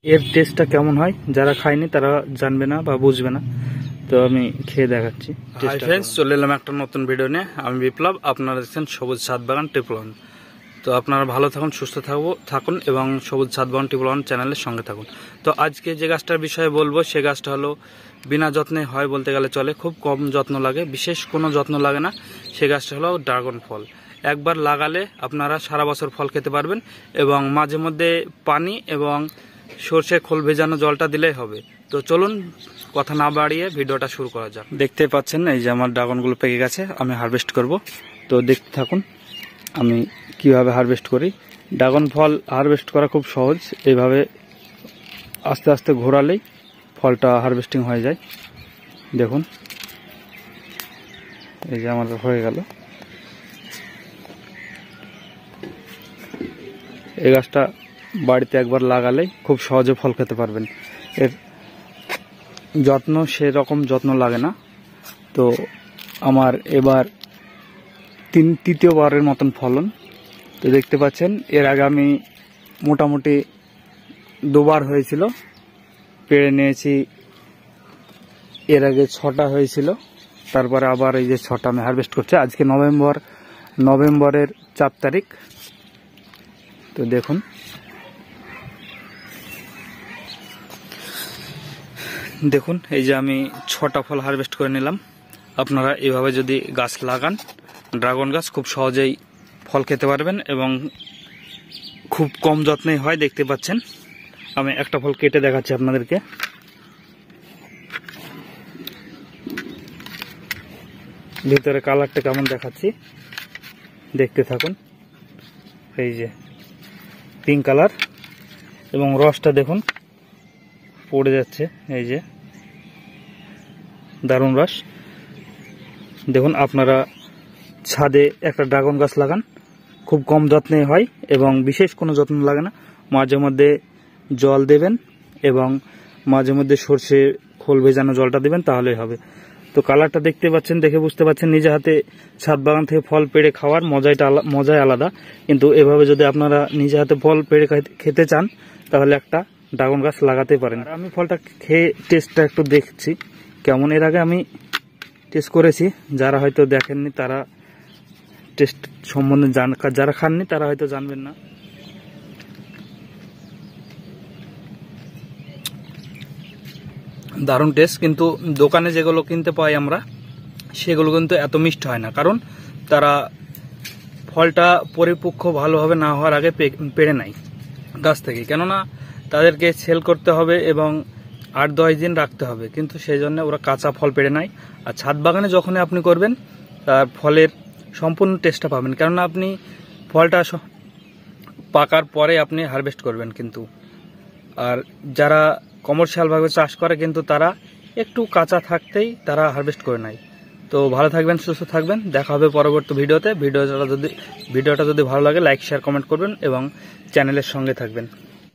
এর টেস্টটা কেমন হয় যারা খায়নি তারা জানবে না বা বুঝবে না। তো আমি খেয়ে দেখাচ্ছি। হাই ফ্রেন্ডস, চলে এলাম একটা নতুন ভিডিও নিয়ে। আমি বিপ্লব, আপনারা দেখছেন সবুজ ছাদ বাগান ট্রিপল ওয়ান। তো আপনারা ভালো থাকুন, সুস্থ থাকুন এবং সবুজ ছাদ বাগান ট্রিপল ওয়ান চ্যানেলের সঙ্গে থাকুন। তো আজকে যে গাছটার বিষয়ে বলবো সে গাছটা হলো বিনা যত্নে হয় বলতে গেলে চলে, খুব কম যত্ন লাগে, বিশেষ কোনো যত্ন লাগে না। সে গাছটা হলো ড্রাগন ফল। একবার লাগালে আপনারা সারা বছর ফল খেতে পারবেন এবং মাঝে মধ্যে পানি এবং সর্ষে খোল ভেজানো জলটা দিলেই হবে। তো চলুন কথা না বাড়িয়ে ভিডিওটা শুরু করা যাক। দেখতে পাচ্ছেন এই যে আমার ড্রাগনগুলো পেকে গেছে, আমি হারভেস্ট করব। তো দেখতে থাকুন আমি কিভাবে হারভেস্ট করি। ড্রাগন ফল হারভেস্ট করা খুব সহজ, এইভাবে আস্তে আস্তে ঘোরালেই ফলটা হারভেস্টিং হয়ে যায়। দেখুন এই যে আমার হয়ে গেল। এই গাছটা বাড়িতে একবার লাগালেই খুব সহজে ফল খেতে পারবেন। এর যত্ন সেরকম যত্ন লাগে না। তো আমার এবার তৃতীয়বারের মতন ফলন। তো দেখতে পাচ্ছেন এর আগে আমি মোটামুটি দুবার হয়েছিল, পেড়ে নিয়েছি। এর আগে 6টা হয়েছিল, তারপরে আবার এই যে 6টা আমি হারভেস্ট করছি। আজকে নভেম্বরের 4 তারিখ। তো দেখুন এই যে আমি 6টা ফল হারভেস্ট করে নিলাম। আপনারা এইভাবে যদি গাছ লাগান, ড্রাগন গাছ, খুব সহজেই ফল খেতে পারবেন এবং খুব কম যত্নেই হয়। দেখতে পাচ্ছেন আমি একটা ফল কেটে দেখাচ্ছি আপনাদেরকে। ভিতরে কালারটা কেমন দেখাচ্ছি দেখতে থাকুন। এই যে পিঙ্ক কালার এবং রসটা দেখুন পড়ে যাচ্ছে, এই যে দারুণ রস। দেখুন আপনারা ছাদে একটা ড্রাগন গাছ লাগান, খুব কম যত্নে হয় এবং বিশেষ কোনো যত্ন লাগে না। মাঝে মধ্যে জল দেবেন এবং মাঝে মধ্যে সর্ষে খোল ভেজানো জলটা দেবেন, তাহলেই হবে। তো কালারটা দেখতে পাচ্ছেন, দেখে বুঝতে পাচ্ছেন নিজে হাতে ছাদ বাগান থেকে ফল পেড়ে খাওয়ার মজাই আলাদা। কিন্তু এভাবে যদি আপনারা নিজে হাতে ফল পেড়ে খেতে চান তাহলে একটা ড্রাগন গাছ লাগাতে পারেন। আমি ফলটা খেয়ে টেস্টটা একটু দেখছি কেমন। এর আগে আমি টেস্ট করেছি, যারা হয়তো দেখেননি তারা টেস্ট সম্বন্ধে যারা খাননি তারা হয়তো জানবেন না। দারুণ টেস্ট, কিন্তু দোকানে যেগুলো কিনতে পাই আমরা সেগুলো কিন্তু এত মিষ্টি হয় না, কারণ তারা ফলটা পরিপক্ক ভালোভাবে না হওয়ার আগে পেড়ে নেয় গাছ থেকে, কেননা তাদেরকে সেল করতে হবে এবং 8-10 দিন রাখতে হবে, কিন্তু সেই জন্য ওরা কাঁচা ফল পেড়ে নেয়। আর ছাদ বাগানে যখনই আপনি করবেন তার ফলের সম্পূর্ণ টেস্টটা পাবেন, কেননা আপনি ফলটা পাকার পরে আপনি হারভেস্ট করবেন। কিন্তু আর যারা কমার্শিয়ালভাবে চাষ করে কিন্তু তারা একটু কাঁচা থাকতেই তারা হারভেস্ট করে নেয়। তো ভালো থাকবেন, সুস্থ থাকবেন, দেখা হবে পরবর্তী ভিডিওতে। ভিডিওটা যদি ভালো লাগে লাইক, শেয়ার, কমেন্ট করবেন এবং চ্যানেলের সঙ্গে থাকবেন।